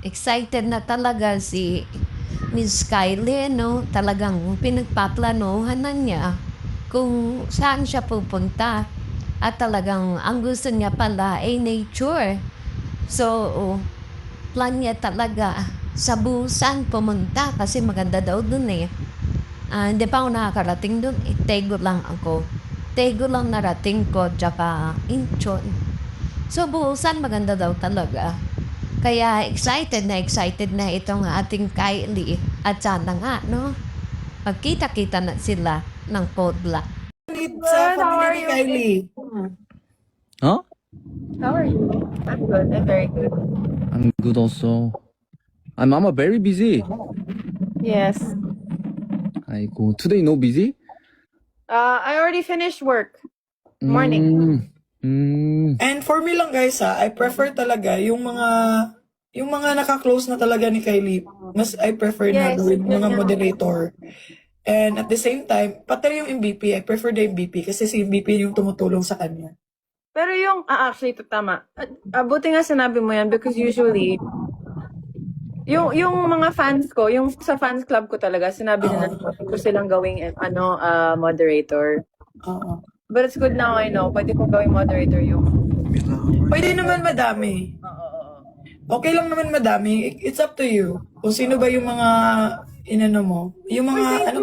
excited na talaga si Miss Kylie, no? Talagang pinagpaplanuhan na niya kung saan siya pupunta. At talagang ang gusto niya pala ay nature. So, plan niya talaga sa Busan pumunta kasi maganda daw dun eh. Hindi pa ako nakakarating dun. Taego lang ako. Taego lang narating ko, tsaka Incheon. So, Busan maganda daw talaga. Kaya excited na itong ating Kylie. At sana nga, no? Magkita-kita na sila ng podla. Sa Good, how pamilya are ni you? Kylie. Huh? How are you? I'm good. I'm very good. I'm good also. I'm mama very busy. Yes. 아이고, today no busy? I already finished work. Morning. And for me lang guys I prefer talaga yung mga naka-close na talaga ni Kylie. Mas I prefer na Yes, gawin yun mga nga. moderator. And at the same time, pati yung MVP, I prefer the MVP kasi si MVP yung tumutulong sa kanya. Pero yung, actually, ito tama. Buti nga sinabi mo yan because usually, yung mga fans ko, yung sa fans club ko talaga, sinabi nila ko silang gawing moderator. Oo. But it's good now I know. Pwede ko gawing moderator yung... Pwede naman madami. Okay lang naman madami. It's up to you. Kung sino ba yung mga inano mo. Yung mga ano,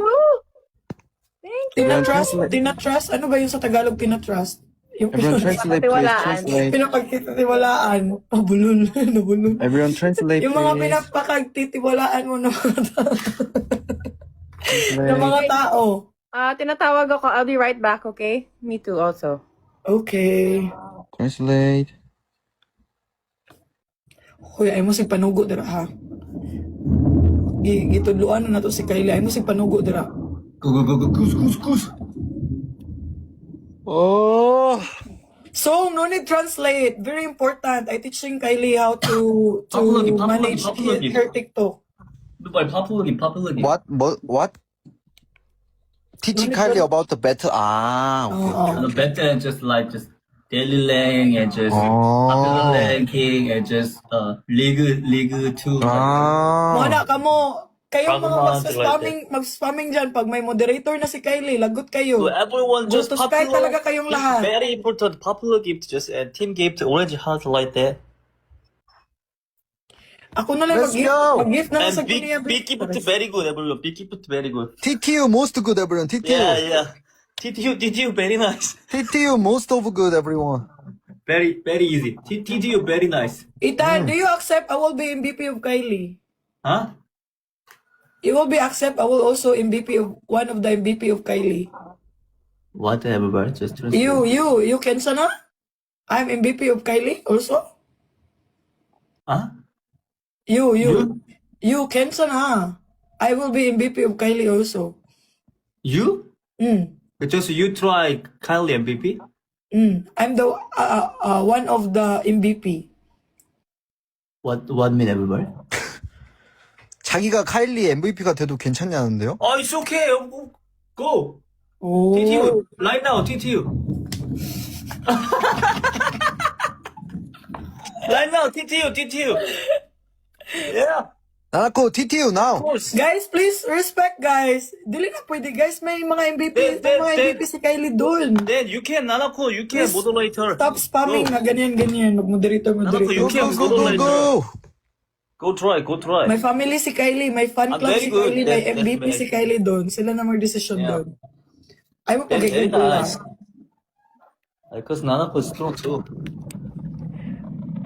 Thank you. tinatrust. Ano ba yung sa Tagalog tinatrust? Yung Everyone translate, please. Patiwalaan. Translate. pinapagtitiwalaan. Oh, bulol. Nabulol. Everyone translate, Yung mga please. pinapakagtitiwalaan mo ng mga tao. ng Translate. mga tao. Tinatawag ako. I'll be right back, okay? Me too also. Okay. Translate. Hoy, ay mo sig panugo dira ha. Gitudluan na to si Kylie. Ay mo sig panugo dira. Kus. Oh. So, no need translate. Very important. I teaching Kylie how to manage her TikTok. 빨리 파플러긴. What? Teaching Kylie about the battle. Okay. The better just daily lane and just popular ranking and just league 2. Mana kamo, kayong mga Programma, mag-spamming dyan. Pag may moderator na si Kylie, lagot kayo. So everyone just Go to Sky popular. talaga kayong lahat. Very important popular gift just team gift orange heart like that. Ako na lang Let's go. mag-gift na lang sa And Guinea. big gift very good everyone. Big gift very good. TTU most good everyone. TTU. Yeah. TTU very nice. TTU most of good everyone. Very easy. TTU very nice. Ethan, do you accept I will be MVP of Kylie? Huh? You will be accept I will also MVP of one of the MVP of Kylie. What everybody just translate. You can sana? I'm MVP of Kylie also? Huh? You can sana? I will be MVP of Kylie also. You? Mm. Just you try Kylie MVP? I'm the one of the MVP. What mean everybody? 자기가 카일리 MVP가 돼도 괜찮냐는데요? Oh, it's okay. Go. Oh. TTU. Right now, TTU. right now, TTU. Yeah. 나나코 TTU now. Of course. Guys, please respect guys. Dili na pwede guys, may mga MVP, Then- may mga MVP si Kylie dun. Then you can, Nanako, you can Please moderator. Stop spamming Go. na ganyan. Mag-moderator. Nanako, you can Go. Go try. May family si Kylie, may fan club very si good. Kylie, may That's MVP very si Kylie doon. Sila na mag-decision Yeah. doon. Ay mo Very pagiging nice. Because Nanako is strong too.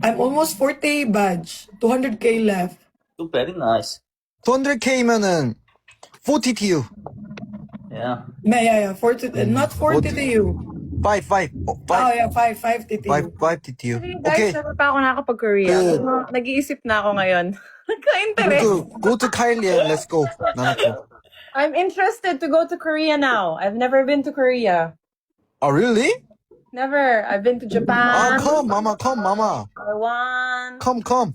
I'm almost 40 badge. 200k left. So very nice. 200K면은 4TTU. Yeah. Yeah. 40, not 40 to you. 5. Oh yeah, 5 to you. 5 TTU. Guys, Okay. never pa ako nakakapag-Korea. Good. Nag-iisip na ako ngayon. Nagka-interest. Go to Kylie and let's go. 나나코. I'm interested to go to Korea now. I've never been to Korea. Oh really? Never. I've been to Japan, Come mama. Taiwan, Come.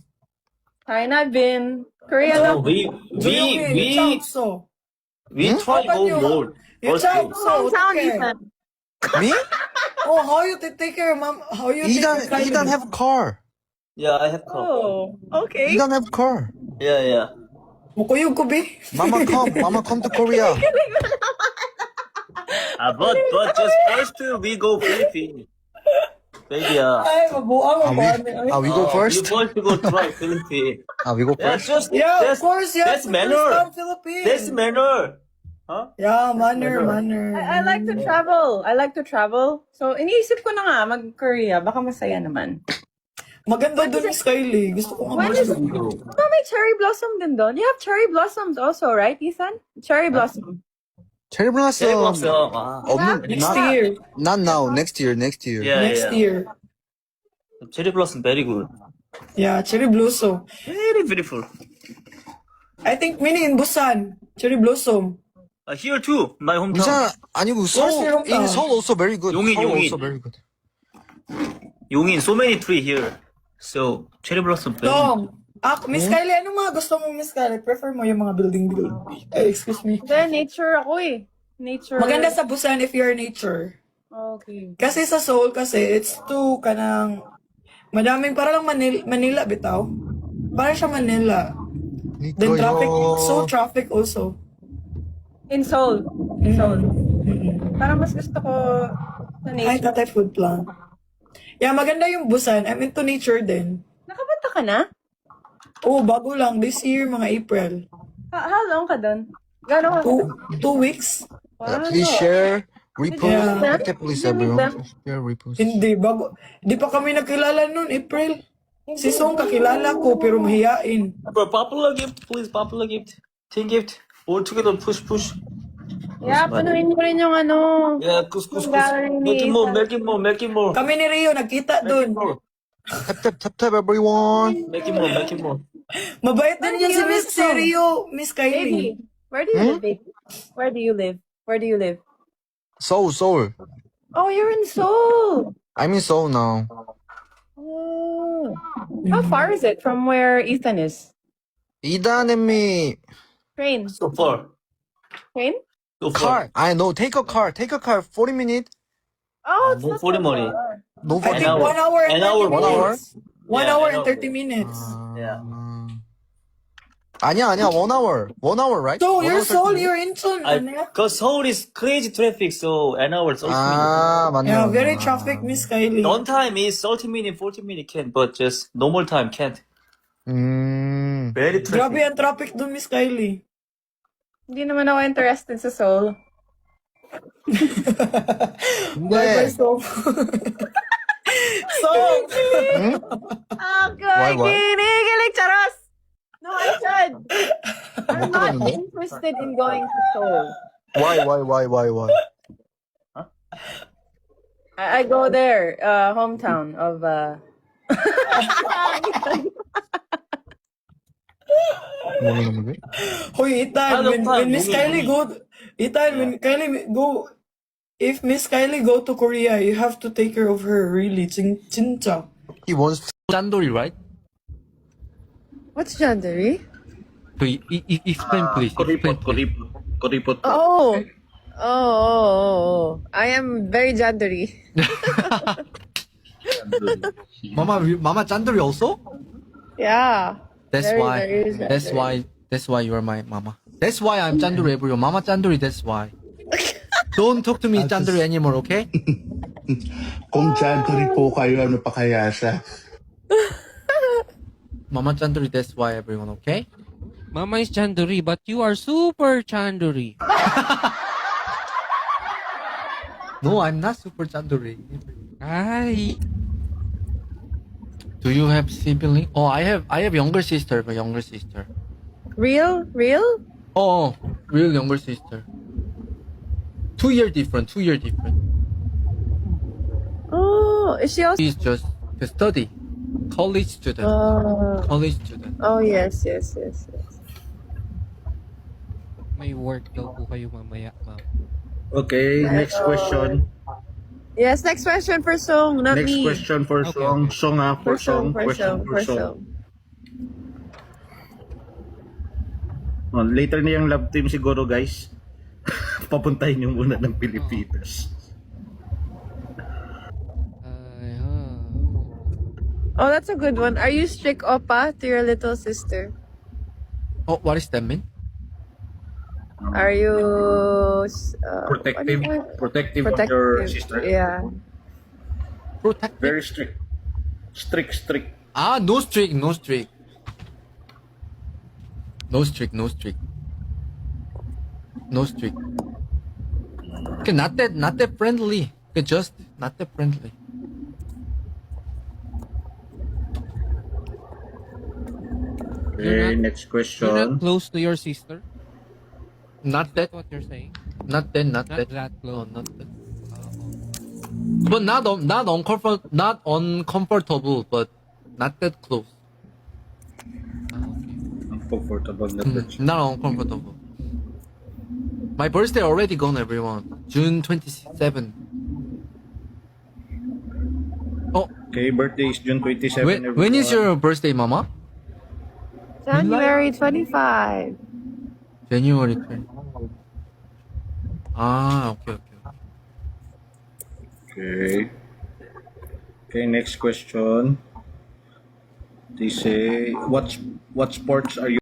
China. I've been. Korea So na. we So. try go more. You Also, talk so. Hometown, okay. Ethan. Me? Oh, how you take care, mom? How you take care? He don't have a car. Yeah, I have car. Oh, okay. You don't have car. Yeah, yeah. Mukuyog ko, be. Mama come to Korea. But just first we go Philippines. Baby, Ay, mabuang ako. We go we first? first go try Philippines. We go Yeah, first? just Yeah, of that's, course, yeah. that's manner. Philippines. That's manner. Huh? Yeah, manner. I like to travel. I like to travel. So, iniisip ko na nga, mag-Korea. Baka masaya naman. Maganda doon Miss Kylie. Gusto ko nga When is... doon. Oh, may cherry blossom din doon. You have cherry blossoms also, right, Ethan? Cherry blossom. Cherry blossom. Cherry blossom. Next year. Not now. Next year. Yeah, Next yeah. year. Cherry blossom very good. Yeah, cherry blossom. Very beautiful. I think mini in Busan. Cherry blossom. Here too, my hometown. 부산 아니고 Where's your 서울. hometown? In Seoul also very good. 용인, Seoul 용인. also very good. Yongin, so many tree here. So cherry blossom very good. Tom. Miss Kylie, ano mga gusto mo, Miss Kylie? Prefer mo yung mga building. Excuse me. Then, nature ako eh. Nature. Maganda sa Busan if you're nature. Okay. Kasi sa Seoul kasi, it's too kanang madaming, para lang Manila bitaw. Para siya Manila. Then traffic, so traffic also. In Seoul. In Seoul. Parang mas gusto ko sa Ay, nature. tatay food plan. Yeah, maganda yung Busan. I'm into nature din. Nakabata ka na? Oh, bago lang. This year, mga April. How long ka doon? Gano'n ka? 2 weeks? Wow. Please share, repost. Yeah. Okay, please Did you meet everyone. Share, repost. Hindi, bago. Di pa kami nakilala noon, April. Si Song kakilala ko, pero mahiyain. Bro, popular gift, please, popular gift. Team gift. All together, push. Yeah, panuin mo rin yung ano. Yeah, kus. Gallery ni Make it more. Kami ni Rio, nagkita doon. Tap everyone. Make it more. Mabait din yan si you Miss live, Song? Rio, Miss Kylie. Baby, where do you live, baby? Where do you live? Where do you live? Seoul. Oh, you're in Seoul. I'm in Seoul now. Oh. How far is it from where Ethan is? Idan and me. Train. So far. Train? So far. Car. I know. Take a car. 40 minutes. Oh, it's No, not 40 so money. far. No I think hour. 1 hour and An 30 hour. 1 hour? minutes. 1 Yeah, hour an and hour. 30 minutes. Yeah. 아니야. 1 hour. 1 hour, right? So, 1 you're hour, 30 Seoul, minutes. you're in Seoul. ano yan? Cause Seoul is crazy traffic, so an hour is 30 minutes. 맞네. Yeah, very traffic, Miss Kylie. On time is 30 minutes, 40 minutes can, but just normal time can't. Very traffic. Grabe ang traffic doon, Miss Kylie. Hindi naman ako interested sa Seoul. Bye-bye, 네. Song. Song! Okay, Why? kinikilig, charos! No, I said, I'm not interested in going to Seoul. Why? I go there, hometown of, Hoy, Ethan, when Miss Kylie go, Ethan, when Kylie go, if Miss Kylie go to Korea, you have to take care of her, really. 진짜. He wants 짠돌이, right? what's Jandari? So, explain, please. Explain, please. Kuripot. Oh. I am very Jandari. Mama 짠돌이 also? Yeah. That's Very, why. very 짠돌이. That's why you are my mama. That's why I'm 짠돌이 everyone. Mama 짠돌이, that's why. Don't talk to me 짠돌이 anymore, okay? Kung Jandori po kayo, ano pa kaya siya? Mama 짠돌이, that's why everyone, okay? Mama is Chanduri, but you are super Chanduri. No, I'm not super 짠돌이. Ay. Do you have sibling? Oh, I have younger sister, my younger sister. Real? Oh, real younger sister. 2 year different. Oh, is she also? She's just to study. College student. Oh, yes. May work daw po kayo mamaya, ma'am. Okay, next question. Yes, next question for Song, not Next me. question for Okay, Song. okay. Song ah, for Song. For Question for Song. Song. Oh, later na yung love team siguro, guys. Papuntahin nyo muna ng Pilipinas. Ay, ha. Oh, that's a good one. Are you strict, Oppa, to your little sister? Oh, what does that mean? Are you Protective. Protective of protective? your sister. Yeah. Protect. Very strict. Strict. Ah, no strict, no strict. No strict, no strict. No strict. Okay, not that friendly. Okay, just not that friendly. Okay, You're not- next You're question. not close to your sister? Not That's that, what you're saying? not that, not Not that. that No, close. not that. But not uncomfortable, but not that close. Okay. Uncomfortable na touch. Not uncomfortable. My birthday already gone, everyone. June 27. Oh, Okay, birthday is June 27. when is everyone. your birthday, Mama? January 25. January 20. Ah, okay. Okay. Okay, next question. They say, what sports are you